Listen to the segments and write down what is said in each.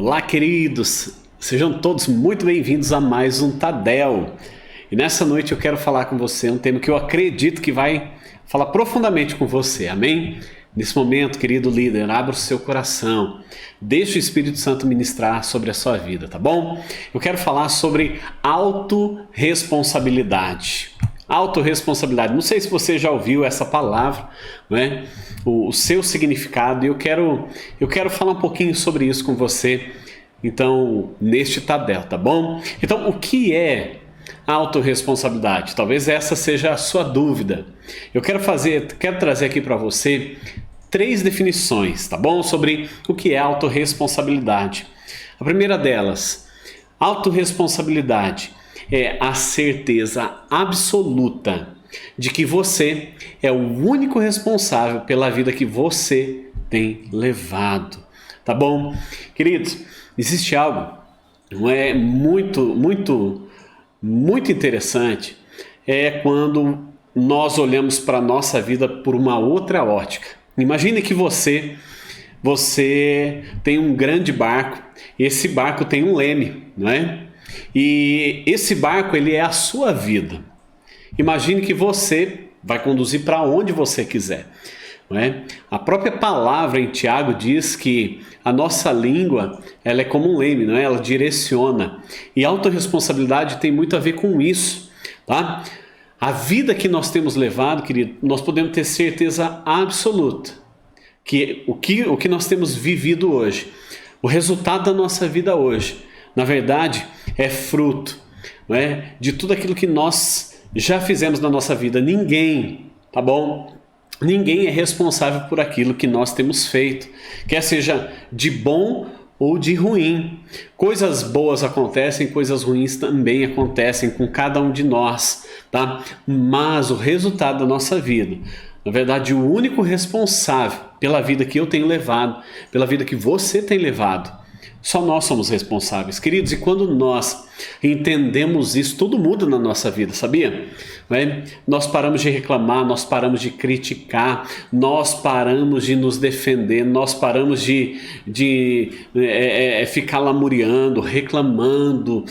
Olá, queridos! Sejam todos muito bem-vindos a mais um Tadel. E nessa noite eu quero falar com você um tema que eu acredito que vai falar profundamente com você, amém? Nesse momento, querido líder, abra o seu coração, deixe o Espírito Santo ministrar sobre a sua vida, tá bom? Eu quero falar sobre autorresponsabilidade. Autorresponsabilidade. Não sei se você já ouviu essa palavra, né? O seu significado, e eu quero falar um pouquinho sobre isso com você, então, neste Tadel, tá bom? Então, o que é autorresponsabilidade? Talvez essa seja a sua dúvida. Eu quero trazer aqui para você 3 definições, tá bom? Sobre o que é autorresponsabilidade. A primeira delas, autorresponsabilidade é a certeza absoluta de que você é o único responsável pela vida que você tem levado, tá bom? Queridos, existe algo, não é muito interessante, é quando nós olhamos para a nossa vida por uma outra ótica. Imagine que você tem um grande barco, e esse barco tem um leme, não é? E esse barco, ele é a sua vida. Imagine que você vai conduzir para onde você quiser, não é? A própria palavra em Tiago diz que a nossa língua, ela é como um leme, não é? Ela direciona. E autorresponsabilidade tem muito a ver com isso, tá? A vida que nós temos levado, querido, nós podemos ter certeza absoluta que o que nós temos vivido hoje, o resultado da nossa vida hoje, na verdade, é fruto, não é? De tudo aquilo que nós já fizemos na nossa vida. Ninguém, tá bom? Ninguém é responsável por aquilo que nós temos feito, quer seja de bom ou de ruim. Coisas boas acontecem, coisas ruins também acontecem com cada um de nós, tá? Mas o resultado da nossa vida, na verdade, o único responsável pela vida que eu tenho levado, pela vida que você tem levado, só nós somos responsáveis, queridos. E quando nós entendemos isso, tudo muda na nossa vida, sabia? Nós paramos de reclamar, nós paramos de criticar, nós paramos de nos defender, nós paramos de ficar lamuriando, reclamando,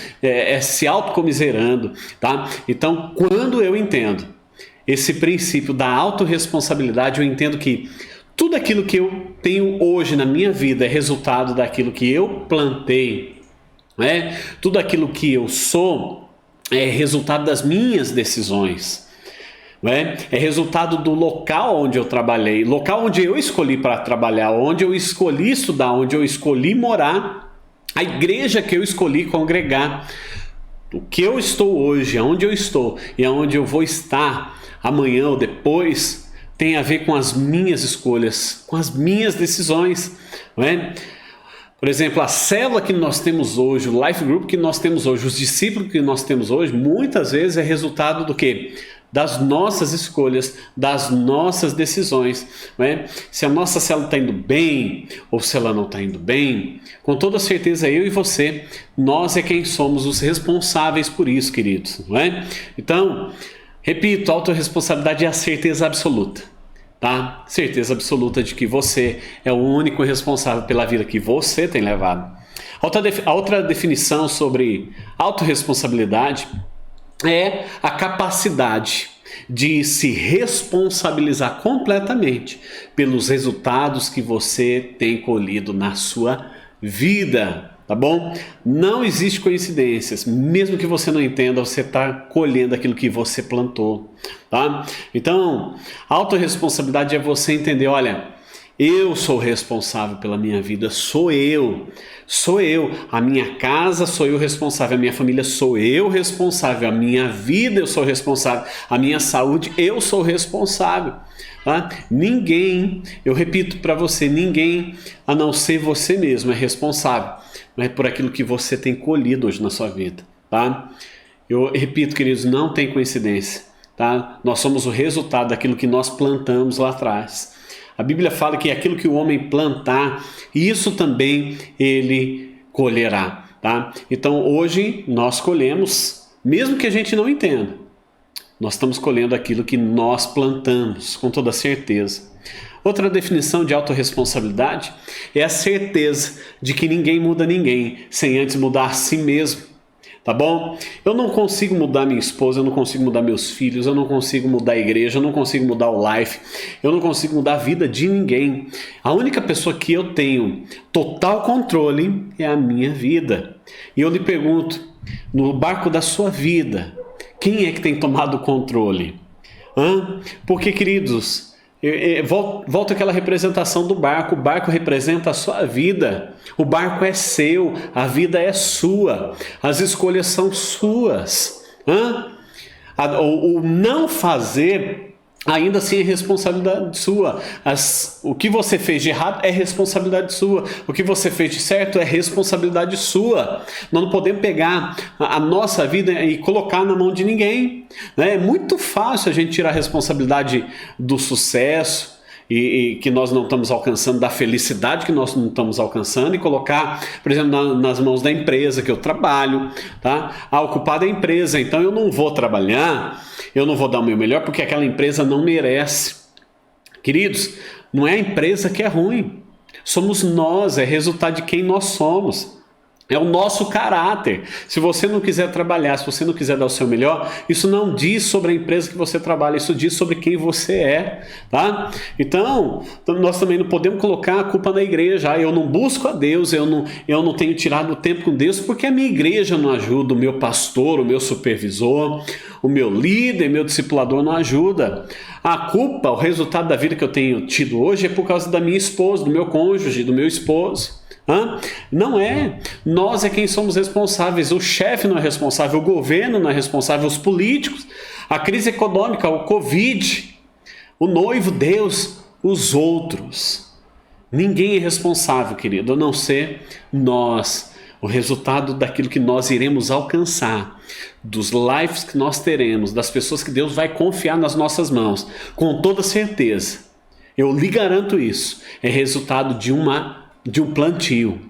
se autocomiserando, tá? Então, quando eu entendo esse princípio da autorresponsabilidade, eu entendo que tudo aquilo que eu tenho hoje na minha vida é resultado daquilo que eu plantei, né? Tudo aquilo que eu sou é resultado das minhas decisões, né? É resultado do local onde eu trabalhei, local onde eu escolhi para trabalhar, onde eu escolhi estudar, onde eu escolhi morar, a igreja que eu escolhi congregar. O que eu estou hoje, aonde eu estou e aonde eu vou estar amanhã ou depois, tem a ver com as minhas escolhas, com as minhas decisões, não é? Por exemplo, a célula que nós temos hoje, o life group que nós temos hoje, os discípulos que nós temos hoje, muitas vezes é resultado do quê? Das nossas escolhas, das nossas decisões, não é? Se a nossa célula está indo bem ou se ela não está indo bem, com toda certeza eu e você, nós é quem somos os responsáveis por isso, queridos, não é? Então, repito, autorresponsabilidade é a certeza absoluta, tá? Certeza absoluta de que você é o único responsável pela vida que você tem levado. A outra definição sobre autorresponsabilidade é a capacidade de se responsabilizar completamente pelos resultados que você tem colhido na sua vida. Tá bom? Não existe coincidências. Mesmo que você não entenda, você está colhendo aquilo que você plantou, tá? Então, autorresponsabilidade é você entender, olha, eu sou responsável pela minha vida, sou eu, a minha casa sou eu responsável, a minha família sou eu responsável, a minha vida eu sou responsável, a minha saúde eu sou responsável. Tá? Ninguém, eu repito para você, ninguém a não ser você mesmo é responsável, né, por aquilo que você tem colhido hoje na sua vida, tá? Eu repito, queridos, não tem coincidência, tá? Nós somos o resultado daquilo que nós plantamos lá atrás. A Bíblia fala que aquilo que o homem plantar, isso também ele colherá, tá? Então hoje nós colhemos, mesmo que a gente não entenda, nós estamos colhendo aquilo que nós plantamos, com toda certeza. Outra definição de autorresponsabilidade é a certeza de que ninguém muda ninguém sem antes mudar a si mesmo. Tá bom? Eu não consigo mudar minha esposa, eu não consigo mudar meus filhos, eu não consigo mudar a igreja, eu não consigo mudar o life, eu não consigo mudar a vida de ninguém. A única pessoa que eu tenho total controle é a minha vida. E eu lhe pergunto, no barco da sua vida, quem é que tem tomado o controle? Porque, queridos, volta àquela representação do barco. O barco representa a sua vida. O barco é seu, a vida é sua, as escolhas são suas. O não fazer ainda assim é responsabilidade sua. O que você fez de errado é responsabilidade sua. O que você fez de certo é responsabilidade sua. Nós não podemos pegar a nossa vida e colocar na mão de ninguém, né? É muito fácil a gente tirar a responsabilidade do sucesso e que nós não estamos alcançando, da felicidade que nós não estamos alcançando, e colocar, por exemplo, nas mãos da empresa que eu trabalho, tá? A culpada é a empresa, então eu não vou trabalhar, eu não vou dar o meu melhor porque aquela empresa não merece. Queridos, não é a empresa que é ruim, somos nós, é resultado de quem nós somos. É o nosso caráter. Se você não quiser trabalhar, se você não quiser dar o seu melhor, isso não diz sobre a empresa que você trabalha, isso diz sobre quem você é, tá? Então, nós também não podemos colocar a culpa na igreja. Eu não busco a Deus, eu não tenho tirado o tempo com Deus porque a minha igreja não ajuda, o meu pastor, o meu supervisor, o meu líder, meu discipulador não ajuda. A culpa, o resultado da vida que eu tenho tido hoje é por causa da minha esposa, do meu cônjuge, do meu esposo. Não é. Nós é quem somos responsáveis. O chefe não é responsável, o governo não é responsável, os políticos, a crise econômica, o Covid, o noivo, Deus, os outros. Ninguém é responsável, querido, a não ser nós. O resultado daquilo que nós iremos alcançar, dos lives que nós teremos, das pessoas que Deus vai confiar nas nossas mãos, com toda certeza, eu lhe garanto isso, é resultado de um plantio.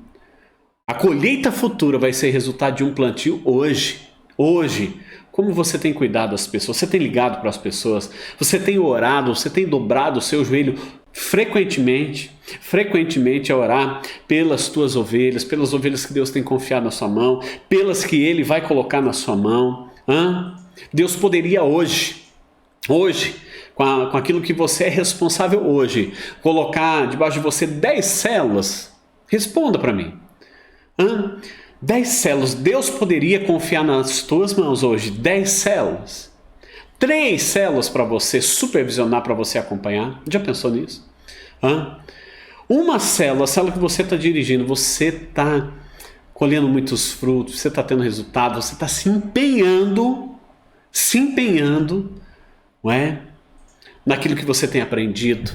A colheita futura vai ser resultado de um plantio hoje. Hoje, como você tem cuidado das pessoas, você tem ligado para as pessoas, você tem orado, você tem dobrado o seu joelho frequentemente a orar pelas tuas ovelhas, pelas ovelhas que Deus tem confiado na sua mão, pelas que Ele vai colocar na sua mão. Deus poderia hoje, com aquilo que você é responsável hoje, colocar debaixo de você 10 células. Responda para mim. 10 células. Deus poderia confiar nas tuas mãos hoje 10 células. 3 células para você supervisionar, para você acompanhar. Já pensou nisso? Uma célula, a célula que você está dirigindo, você está colhendo muitos frutos, você está tendo resultado, você está se empenhando, não é? Naquilo que você tem aprendido.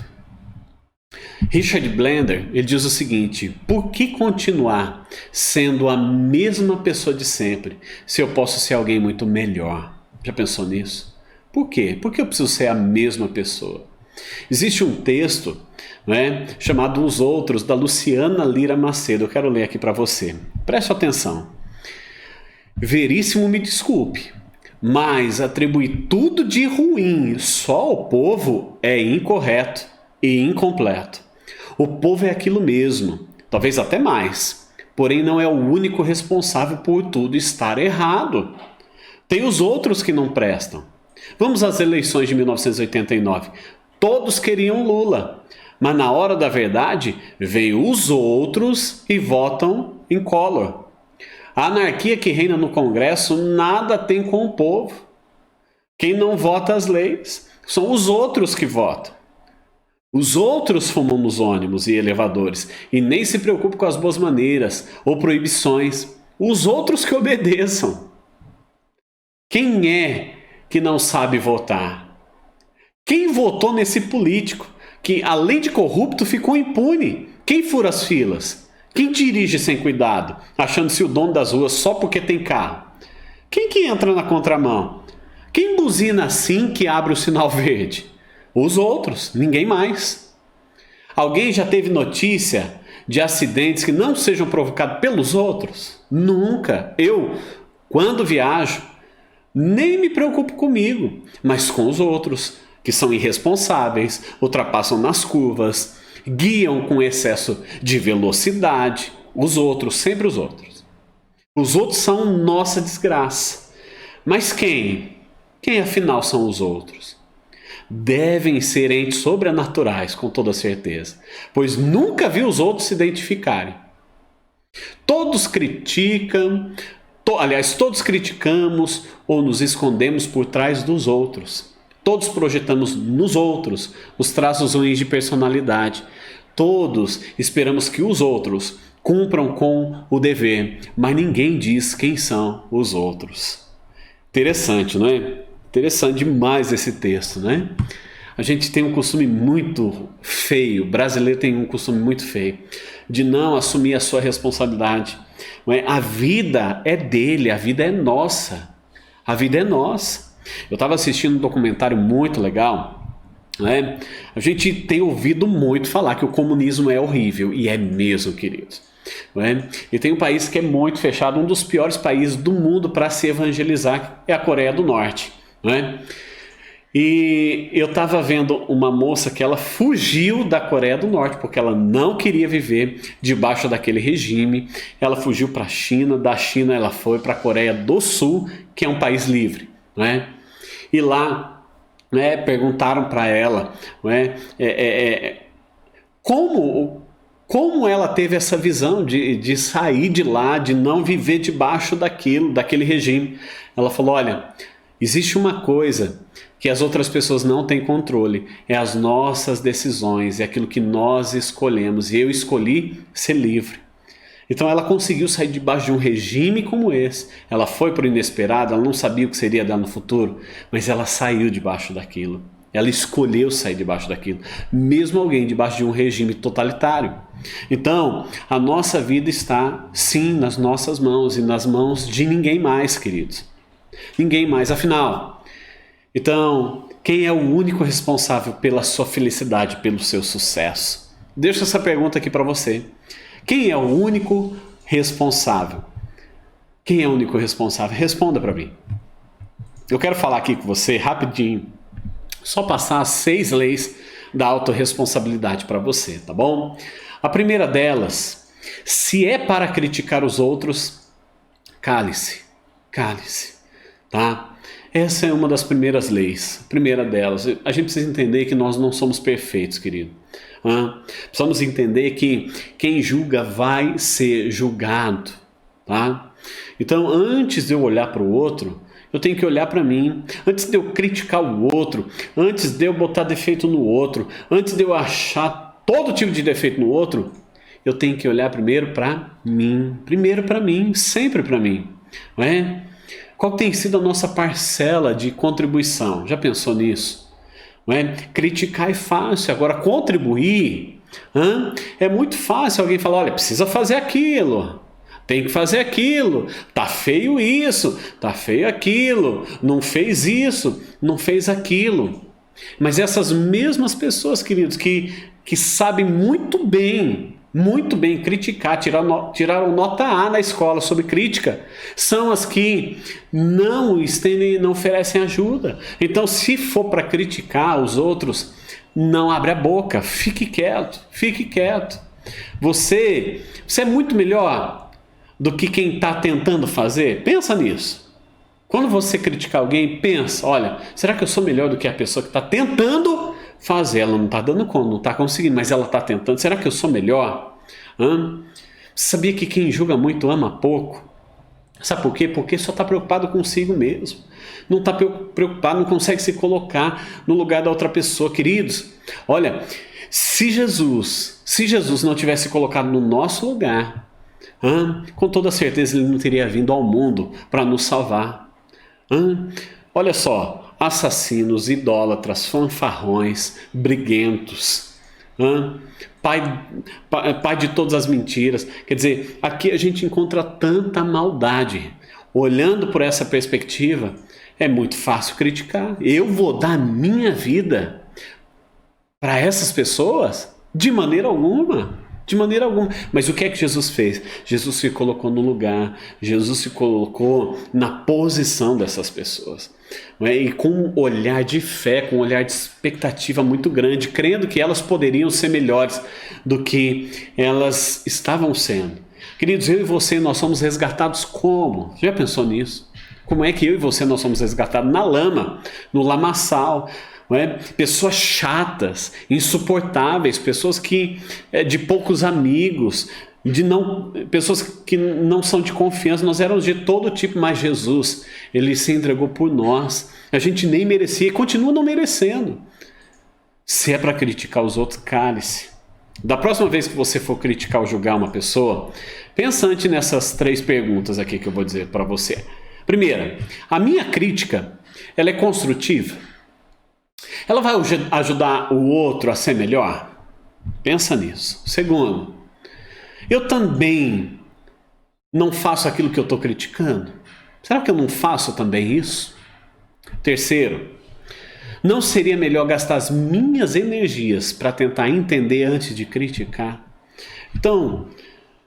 Richard Blender, ele diz o seguinte: por que continuar sendo a mesma pessoa de sempre, se eu posso ser alguém muito melhor? Já pensou nisso? Por quê? Por que eu preciso ser a mesma pessoa? Existe um texto, né, chamado Os Outros, da Luciana Lira Macedo. Eu quero ler aqui para você. Preste atenção. Veríssimo me desculpe, mas atribuir tudo de ruim só ao povo é incorreto e incompleto. O povo é aquilo mesmo, talvez até mais, porém não é o único responsável por tudo estar errado. Tem os outros que não prestam. Vamos às eleições de 1989. Todos queriam Lula, mas na hora da verdade, vêm os outros e votam em Collor. A anarquia que reina no Congresso nada tem com o povo. Quem não vota as leis são os outros que votam. Os outros fumam nos ônibus e elevadores e nem se preocupam com as boas maneiras ou proibições. Os outros que obedeçam. Quem é que não sabe votar? Quem votou nesse político que, além de corrupto, ficou impune? Quem fura as filas? Quem dirige sem cuidado, achando-se o dono das ruas só porque tem carro? Quem que entra na contramão? Quem buzina assim que abre o sinal verde? Os outros, ninguém mais. Alguém já teve notícia de acidentes que não sejam provocados pelos outros? Nunca. Eu, quando viajo, nem me preocupo comigo, mas com os outros. que são irresponsáveis, ultrapassam nas curvas, guiam com excesso de velocidade. Os outros, sempre os outros. Os outros são nossa desgraça. Mas quem? Quem afinal são os outros? Devem ser entes sobrenaturais, com toda certeza, pois nunca vi os outros se identificarem. Todos criticam, todos criticamos ou nos escondemos por trás dos outros. Todos projetamos nos outros os traços ruins de personalidade. Todos esperamos que os outros cumpram com o dever, mas ninguém diz quem são os outros. Interessante, não é? Interessante demais esse texto, né? A gente tem um costume muito feio, o brasileiro tem um costume muito feio, de não assumir a sua responsabilidade. Não é? A vida é dele, a vida é nossa. A vida é nossa. Eu estava assistindo um documentário muito legal, né? A gente tem ouvido muito falar que o comunismo é horrível, e é mesmo, queridos. Né? E tem um país que é muito fechado, um dos piores países do mundo para se evangelizar é a Coreia do Norte. Né? E eu estava vendo uma moça que ela fugiu da Coreia do Norte porque ela não queria viver debaixo daquele regime. Ela fugiu para a China, da China ela foi para a Coreia do Sul, que é um país livre. Né? E lá, né, perguntaram para ela, né, como ela teve essa visão de sair de lá, de não viver debaixo daquele regime. Ela falou, olha, existe uma coisa que as outras pessoas não têm controle, é as nossas decisões, é aquilo que nós escolhemos, e eu escolhi ser livre. Então ela conseguiu sair debaixo de um regime como esse. Ela foi para o inesperado, ela não sabia o que seria dela no futuro, mas ela saiu debaixo daquilo. Ela escolheu sair debaixo daquilo, mesmo alguém debaixo de um regime totalitário. Então, a nossa vida está, sim, nas nossas mãos e nas mãos de ninguém mais, queridos. Ninguém mais, afinal. Então, quem é o único responsável pela sua felicidade, pelo seu sucesso? Deixo essa pergunta aqui para você. Quem é o único responsável? Quem é o único responsável? Responda para mim. Eu quero falar aqui com você rapidinho. Só passar as 6 leis da autorresponsabilidade para você, tá bom? A primeira delas, se é para criticar os outros, cale-se, tá? Essa é uma das primeiras leis, a primeira delas. A gente precisa entender que nós não somos perfeitos, querido. Precisamos entender que quem julga vai ser julgado, tá? Então, antes de eu olhar para o outro, eu tenho que olhar para mim. Antes de eu criticar o outro, antes de eu botar defeito no outro, antes de eu achar todo tipo de defeito no outro, eu tenho que olhar primeiro para mim. Primeiro para mim, sempre para mim. Não é? Qual tem sido a nossa parcela de contribuição? Já pensou nisso? Não é? Criticar é fácil, agora contribuir é muito fácil. Alguém falar, olha, precisa fazer aquilo. Tem que fazer aquilo, tá feio isso, tá feio aquilo, não fez isso, não fez aquilo. Mas essas mesmas pessoas, queridos, que sabem muito bem criticar, tiraram nota A na escola sobre crítica, são as que não estendem, não oferecem ajuda. Então, se for para criticar os outros, não abre a boca, fique quieto. Você é muito melhor do que quem está tentando fazer? Pensa nisso. Quando você criticar alguém, pensa, olha, será que eu sou melhor do que a pessoa que está tentando fazer? Ela não está dando conta, não está conseguindo, mas ela está tentando. Será que eu sou melhor? Você sabia que quem julga muito ama pouco? Sabe por quê? Porque só está preocupado consigo mesmo. Não está preocupado, não consegue se colocar no lugar da outra pessoa. Queridos, olha, se Jesus não tivesse colocado no nosso lugar, com toda certeza ele não teria vindo ao mundo para nos salvar. Olha só, assassinos, idólatras, fanfarrões, briguentos, pai de todas as mentiras. Quer dizer, aqui a gente encontra tanta maldade. Olhando por essa perspectiva, é muito fácil criticar. Eu vou dar minha vida para essas pessoas? De maneira alguma. Mas o que é que Jesus fez? Jesus se colocou no lugar, Jesus se colocou na posição dessas pessoas. não é? E com um olhar de fé, com um olhar de expectativa muito grande, crendo que elas poderiam ser melhores do que elas estavam sendo. Queridos, eu e você, nós somos resgatados como? Já pensou nisso? Como é que eu e você nós somos resgatados? Na lama, no lamaçal. Não é? Pessoas chatas, insuportáveis, pessoas que de poucos amigos, pessoas que não são de confiança. Nós éramos de todo tipo, mas Jesus, ele se entregou por nós. A gente nem merecia e continua não merecendo. Se é para criticar os outros, cale-se. Da próxima vez que você for criticar ou julgar uma pessoa, pensa antes nessas 3 perguntas aqui que eu vou dizer para você. Primeira, a minha crítica, ela é construtiva? Ela vai ajudar o outro a ser melhor? Pensa nisso. Segundo, eu também não faço aquilo que eu estou criticando? Será que eu não faço também isso? Terceiro, não seria melhor gastar as minhas energias para tentar entender antes de criticar? Então,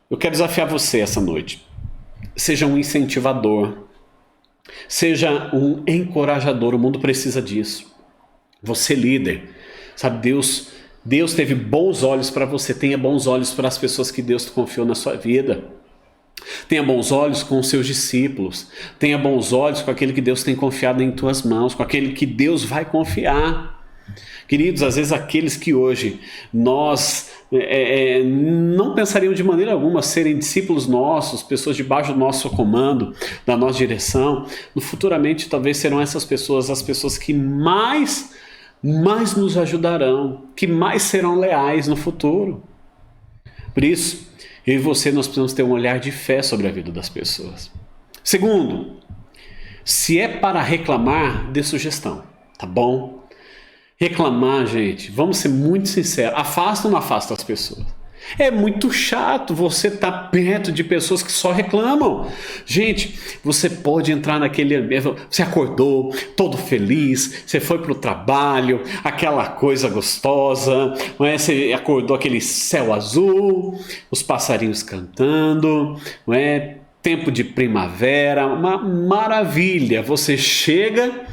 eu quero desafiar você essa noite. Seja um incentivador. Seja um encorajador. O mundo precisa disso. Você líder, sabe, Deus teve bons olhos para você. Tenha bons olhos para as pessoas que Deus confiou na sua vida. Tenha bons olhos com os seus discípulos. Tenha bons olhos com aquele que Deus tem confiado em tuas mãos, com aquele que Deus vai confiar. Queridos, às vezes aqueles que hoje nós não pensaríamos de maneira alguma serem discípulos nossos, pessoas debaixo do nosso comando, da nossa direção, futuramente talvez serão essas pessoas as pessoas que mais nos ajudarão, que mais serão leais no futuro. Por isso, eu e você, nós precisamos ter um olhar de fé sobre a vida das pessoas. Segundo, se é para reclamar, dê sugestão, tá bom? Reclamar, gente, vamos ser muito sinceros, afasta ou não afasta as pessoas? É muito chato você estar perto de pessoas que só reclamam. Gente, você pode entrar naquele ambiente, você acordou todo feliz, você foi para o trabalho, aquela coisa gostosa, não é? Você acordou aquele céu azul, os passarinhos cantando, não é? Tempo de primavera, uma maravilha. Você chega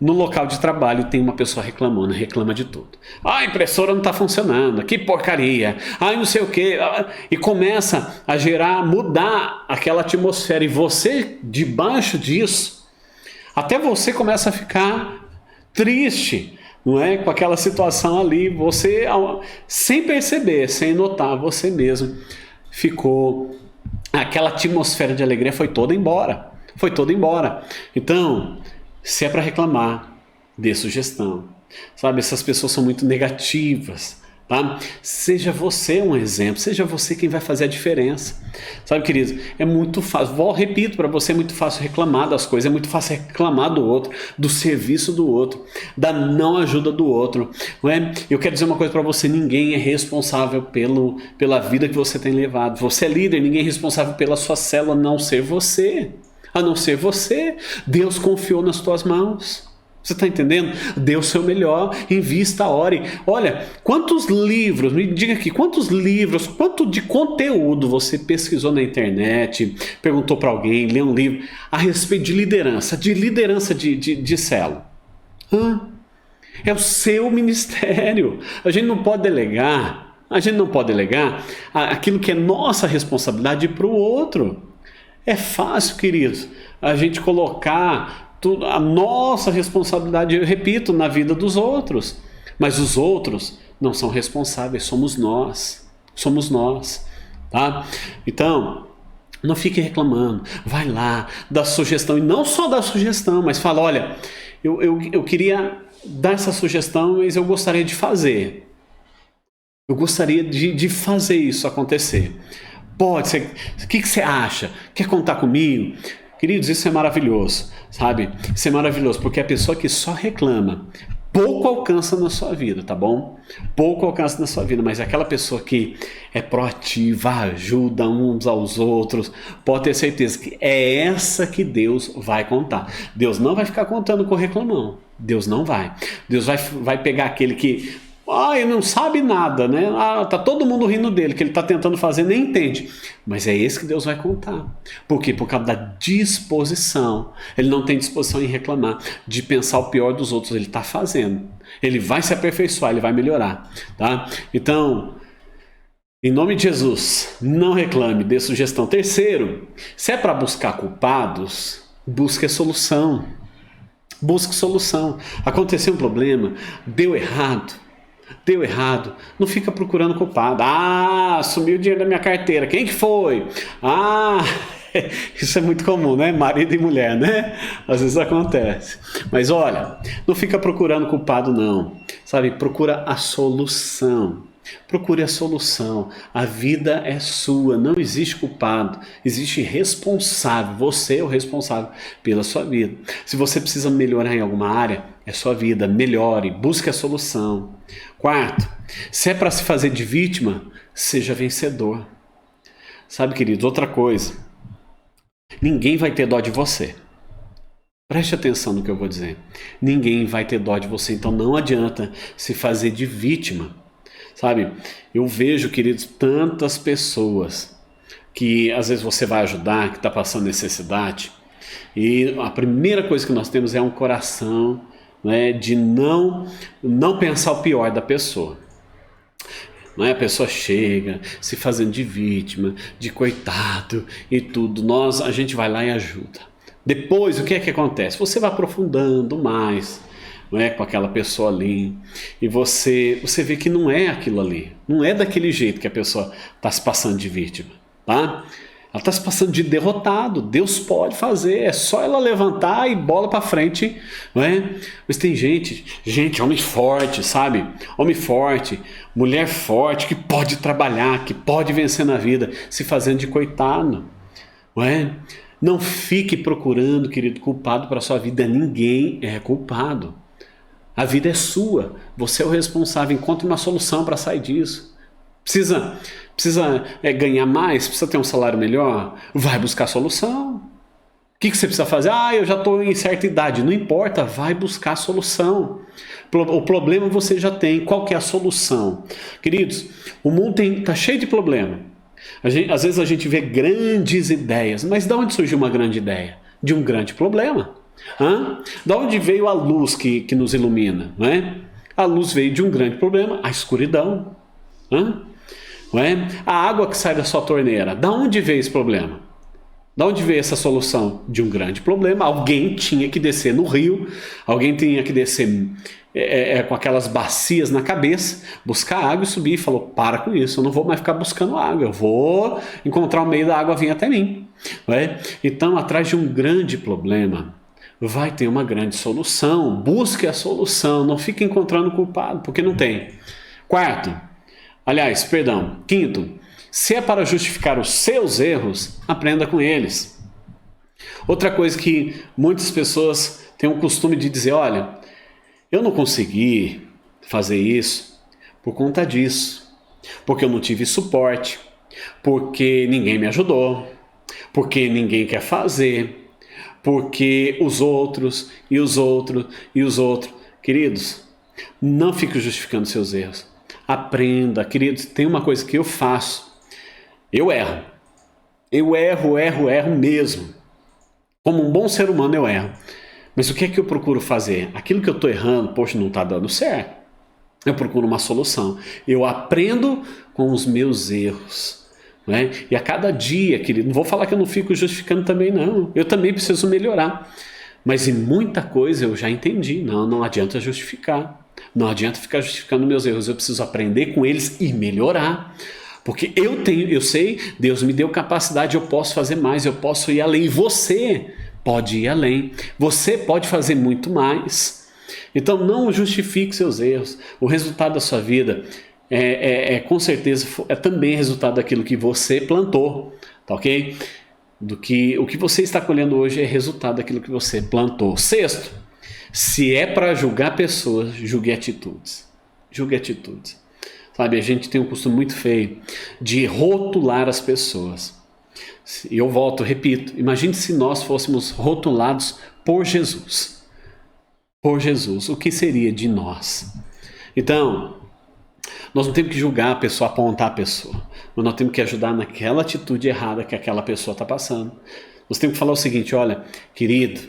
no local de trabalho, tem uma pessoa reclamando, reclama de tudo. A impressora não está funcionando, que porcaria, não sei o quê. E começa a mudar aquela atmosfera. E você, debaixo disso, até você começa a ficar triste, não é? Com aquela situação ali. Você, sem perceber, sem notar, você mesmo ficou... Aquela atmosfera de alegria foi toda embora. Foi toda embora. Então... Se é para reclamar, dê sugestão. Sabe, essas pessoas são muito negativas, tá? Seja você um exemplo, seja você quem vai fazer a diferença. Sabe, queridos, é muito fácil, repito para você, é muito fácil reclamar das coisas, é muito fácil reclamar do outro, do serviço do outro, da não ajuda do outro, não é? Eu quero dizer uma coisa para você, ninguém é responsável pela vida que você tem levado. Você é líder, ninguém é responsável pela sua célula, a não ser você. A não ser você. Deus confiou nas tuas mãos. Você está entendendo? Dê o seu melhor, invista, ore. Olha, quantos livros, me diga aqui, quantos livros, quanto de conteúdo você pesquisou na internet, perguntou para alguém, leu um livro a respeito de liderança de célula? É o seu ministério. A gente não pode delegar aquilo que é nossa responsabilidade para o outro. É fácil, queridos, a gente colocar a nossa responsabilidade, eu repito, na vida dos outros. Mas os outros não são responsáveis, somos nós. Somos nós, tá? Então, não fique reclamando. Vai lá, dá sugestão. E não só dá sugestão, mas fala, olha, eu queria dar essa sugestão, mas eu gostaria de fazer. Eu gostaria de fazer isso acontecer. Pode ser. O que você acha? Quer contar comigo? Queridos, isso é maravilhoso, sabe? Isso é maravilhoso, porque a pessoa que só reclama, pouco alcança na sua vida, tá bom? Pouco alcança na sua vida, mas aquela pessoa que é proativa, ajuda uns aos outros, pode ter certeza que é essa que Deus vai contar. Deus não vai ficar contando com o reclamão. Deus não vai. Deus vai pegar aquele que... Ele não sabe nada, né? Tá todo mundo rindo dele, que ele está tentando fazer, nem entende. Mas é esse que Deus vai contar. Por quê? Por causa da disposição. Ele não tem disposição em reclamar, de pensar o pior dos outros. Ele está fazendo. Ele vai se aperfeiçoar, ele vai melhorar, tá? Então, em nome de Jesus, não reclame, dê sugestão. Terceiro, se é para buscar culpados, busque a solução. Busque solução. Aconteceu um problema, deu errado. Não fica procurando culpado. Sumiu o dinheiro da minha carteira. Quem que foi? Isso é muito comum, né? Marido e mulher, né? Às vezes acontece. Mas olha, não fica procurando culpado não. Sabe? Procura a solução. Procure a solução. A vida é sua, não existe culpado, existe responsável. Você é o responsável pela sua vida. Se você precisa melhorar em alguma área, é sua vida, melhore, busque a solução. Quarto, se é para se fazer de vítima, seja vencedor. Sabe, queridos, outra coisa, ninguém vai ter dó de você. Preste atenção no que eu vou dizer. Ninguém vai ter dó de você, então não adianta se fazer de vítima. Sabe, eu vejo, queridos, tantas pessoas que às vezes você vai ajudar, que está passando necessidade, e a primeira coisa que nós temos é um coração, né, de não pensar o pior da pessoa. Não é? A pessoa chega se fazendo de vítima, de coitado e tudo, a gente vai lá e ajuda. Depois, o que é que acontece? Você vai aprofundando mais, não é, com aquela pessoa ali, e você vê que não é aquilo ali, não é daquele jeito que a pessoa está se passando de vítima, tá? Ela está se passando de derrotado. Deus pode fazer, é só ela levantar e bola para frente, não é? Mas tem gente, homem forte, sabe? Homem forte, mulher forte, que pode trabalhar, que pode vencer na vida, se fazendo de coitado, não é? Não fique procurando, querido, culpado para a sua vida. Ninguém é culpado. A vida é sua, você é o responsável, encontre uma solução para sair disso. Precisa ganhar mais, precisa ter um salário melhor? Vai buscar solução. O que você precisa fazer? Eu já estou em certa idade. Não importa, vai buscar solução. O problema você já tem, qual que é a solução? Queridos, o mundo está cheio de problema. Às vezes a gente vê grandes ideias, mas de onde surgiu uma grande ideia? De um grande problema. Da onde veio a luz que nos ilumina? Não é? A luz veio de um grande problema, a escuridão. Não é? A água que sai da sua torneira, da onde veio esse problema? Da onde veio essa solução? De um grande problema. Alguém tinha que descer no rio, alguém tinha que descer com aquelas bacias na cabeça, buscar água e subir, e falou: para com isso, eu não vou mais ficar buscando água, eu vou encontrar o meio da água, vir até mim. Não é? Então, atrás de um grande problema, vai ter uma grande solução. Busque a solução, não fique encontrando culpado, porque não tem. Quinto, se é para justificar os seus erros, aprenda com eles. Outra coisa que muitas pessoas têm o costume de dizer: olha, eu não consegui fazer isso por conta disso, porque eu não tive suporte, porque ninguém me ajudou, porque ninguém quer fazer, porque os outros. Queridos, não fique justificando seus erros. Aprenda, queridos. Tem uma coisa que eu faço. Eu erro mesmo. Como um bom ser humano eu erro. Mas o que é que eu procuro fazer? Aquilo que eu estou errando, poxa, não está dando certo. Eu procuro uma solução. Eu aprendo com os meus erros. Não é? E a cada dia, querido, não vou falar que eu não fico justificando também, não. Eu também preciso melhorar. Mas em muita coisa eu já entendi. Não adianta justificar. Não adianta ficar justificando meus erros. Eu preciso aprender com eles e melhorar. Porque eu sei, Deus me deu capacidade, eu posso fazer mais, eu posso ir além. Você pode ir além. Você pode fazer muito mais. Então não justifique seus erros. O resultado da sua vida com certeza é também resultado daquilo que você plantou, tá ok? O que você está colhendo hoje é resultado daquilo que você plantou. Sexto, se é para julgar pessoas, julgue atitudes. Julgue atitudes. Sabe, a gente tem um costume muito feio de rotular as pessoas. E eu repito, imagine se nós fôssemos rotulados por Jesus. Por Jesus, o que seria de nós? Então, Nós não temos que julgar a pessoa, apontar a pessoa, mas nós temos que ajudar naquela atitude errada que aquela pessoa está passando. Nós temos que falar o seguinte: olha, querido,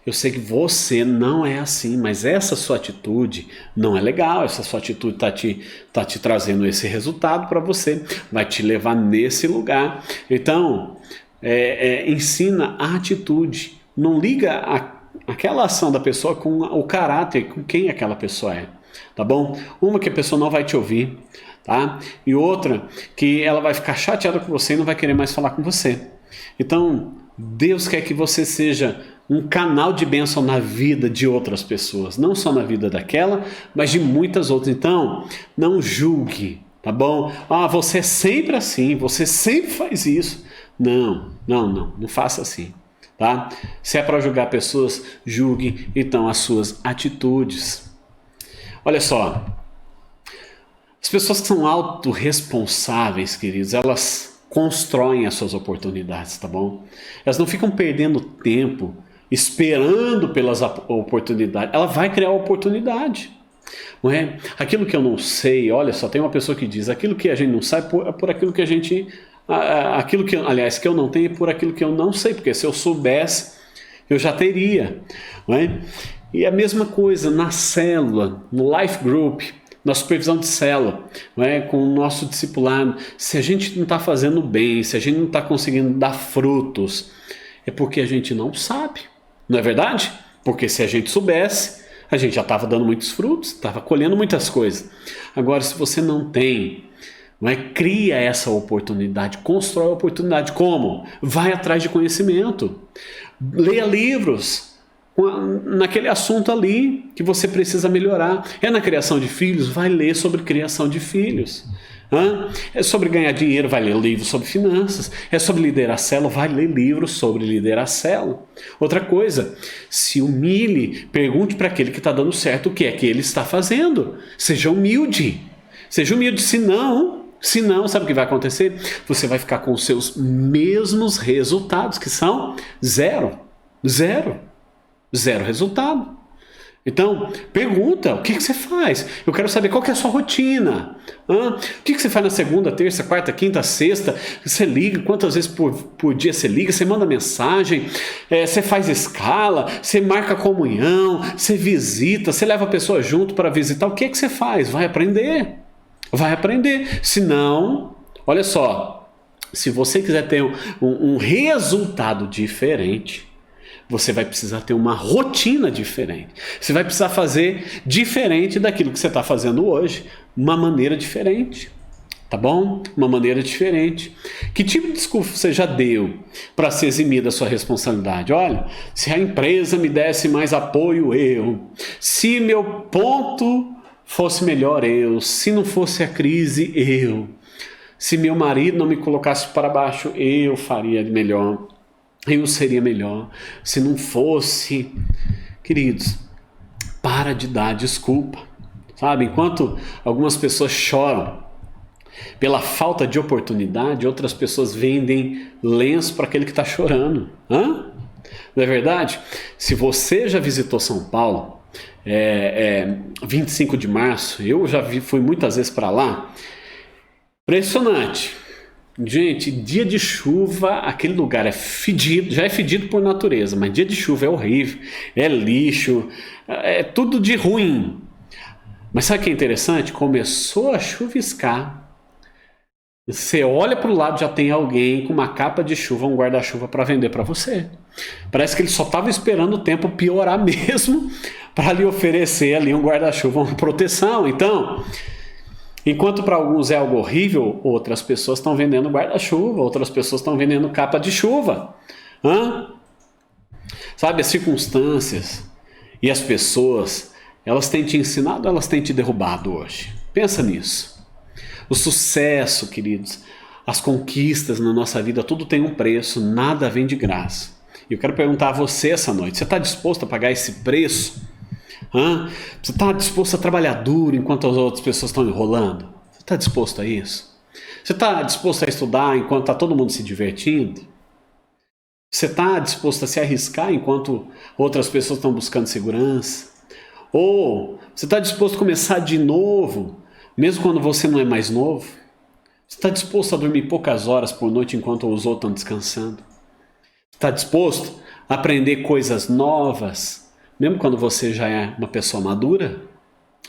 eu sei que você não é assim, mas essa sua atitude não é legal, essa sua atitude tá te trazendo esse resultado para você, vai te levar nesse lugar. Então, ensina a atitude, não liga aquela ação da pessoa com o caráter, com quem aquela pessoa é, tá bom? Uma que a pessoa não vai te ouvir, tá? E outra que ela vai ficar chateada com você e não vai querer mais falar com você. Então, Deus quer que você seja um canal de bênção na vida de outras pessoas, não só na vida daquela, mas de muitas outras. Então, não julgue, tá bom? Ah, você é sempre assim, você sempre faz isso. Não faça assim, tá? Se é para julgar pessoas, julgue então as suas atitudes. Olha só, as pessoas que são autorresponsáveis, queridos, elas constroem as suas oportunidades, tá bom? Elas não ficam perdendo tempo esperando pelas oportunidades. Ela vai criar oportunidade, não é? Aquilo que eu não sei, olha só, tem uma pessoa que diz: aquilo que a gente não sabe é por aquilo que a gente, aquilo que, aliás, que eu não tenho é por aquilo que eu não sei, porque se eu soubesse eu já teria, não é? E a mesma coisa na célula, no life group, na supervisão de célula, não é? Com o nosso discipulado. Se a gente não está fazendo bem, se a gente não está conseguindo dar frutos, é porque a gente não sabe, não é verdade? Porque se a gente soubesse, a gente já estava dando muitos frutos, estava colhendo muitas coisas. Agora, se você não tem, não é? Cria essa oportunidade, constrói a oportunidade. Como? Vai atrás de conhecimento, leia livros naquele assunto ali que você precisa melhorar. É na criação de filhos? Vai ler sobre criação de filhos. É sobre ganhar dinheiro? Vai ler livros sobre finanças. É sobre liderar célula? Vai ler livros sobre liderar célula. Outra coisa, se humilhe, pergunte para aquele que está dando certo o que é que ele está fazendo. Seja humilde. Seja humilde, senão, sabe o que vai acontecer? Você vai ficar com os seus mesmos resultados, que são zero resultado. Então, pergunta: o que você faz? Eu quero saber qual que é a sua rotina. O que você faz na segunda, terça, quarta, quinta, sexta? Você liga? Quantas vezes por dia você liga? Você manda mensagem? Você faz escala? Você marca comunhão? Você visita? Você leva a pessoa junto para visitar? O que você faz? Vai aprender. Senão, olha só, se você quiser ter um resultado diferente, você vai precisar ter uma rotina diferente. Você vai precisar fazer diferente daquilo que você está fazendo hoje. Uma maneira diferente. Tá bom? Uma maneira diferente. Que tipo de desculpa você já deu para se eximir da sua responsabilidade? Olha, se a empresa me desse mais apoio, eu. Se meu ponto fosse melhor, eu. Se não fosse a crise, eu. Se meu marido não me colocasse para baixo, eu faria melhor. Eu seria melhor. Se não fosse. Queridos, para de dar desculpa. Sabe, enquanto algumas pessoas choram pela falta de oportunidade, outras pessoas vendem lenço para aquele que está chorando. Não é verdade? Se você já visitou São Paulo, 25 de março, eu já fui muitas vezes para lá. Impressionante. Gente, dia de chuva, aquele lugar é fedido, já é fedido por natureza, mas dia de chuva é horrível, é lixo, é tudo de ruim. Mas sabe o que é interessante? Começou a chuviscar, você olha para o lado, já tem alguém com uma capa de chuva, um guarda-chuva para vender para você. Parece que ele só estava esperando o tempo piorar mesmo para lhe oferecer ali um guarda-chuva, uma proteção. Então, enquanto para alguns é algo horrível, outras pessoas estão vendendo guarda-chuva, outras pessoas estão vendendo capa de chuva. Sabe, as circunstâncias e as pessoas, elas têm te ensinado, elas têm te derrubado hoje. Pensa nisso. O sucesso, queridos, as conquistas na nossa vida, tudo tem um preço, nada vem de graça. E eu quero perguntar a você essa noite: você está disposto a pagar esse preço? Você está disposto a trabalhar duro enquanto as outras pessoas estão enrolando? Você está disposto a isso? Você está disposto a estudar enquanto está todo mundo se divertindo? Você está disposto a se arriscar enquanto outras pessoas estão buscando segurança? Ou você está disposto a começar de novo, Mesmo quando você não é mais novo? Você está disposto a dormir poucas horas por noite enquanto os outros estão descansando? Está disposto a aprender coisas novas, mesmo quando você já é uma pessoa madura?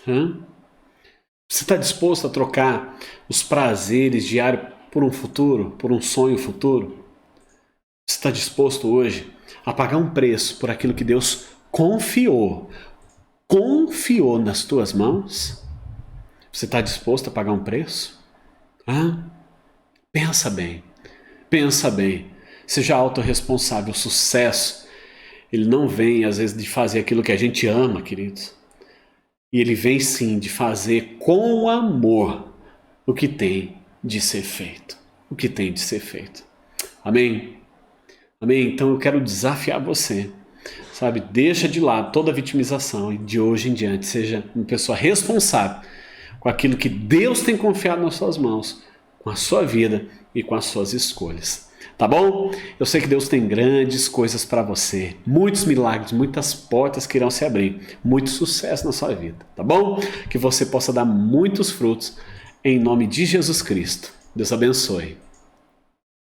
Você está disposto a trocar os prazeres diários por um futuro, por um sonho futuro? Você está disposto hoje a pagar um preço por aquilo que Deus confiou nas tuas mãos? Você está disposto a pagar um preço? Pensa bem, pensa bem. Seja autorresponsável. O sucesso, ele não vem às vezes de fazer aquilo que a gente ama, queridos. E ele vem sim de fazer com amor o que tem de ser feito. O que tem de ser feito. Amém? Amém? Então eu quero desafiar você. Sabe, deixa de lado toda a vitimização e de hoje em diante seja uma pessoa responsável com aquilo que Deus tem confiado nas suas mãos, com a sua vida e com as suas escolhas. Tá bom? Eu sei que Deus tem grandes coisas para você, muitos milagres, muitas portas que irão se abrir, muito sucesso na sua vida, tá bom? Que você possa dar muitos frutos em nome de Jesus Cristo. Deus abençoe.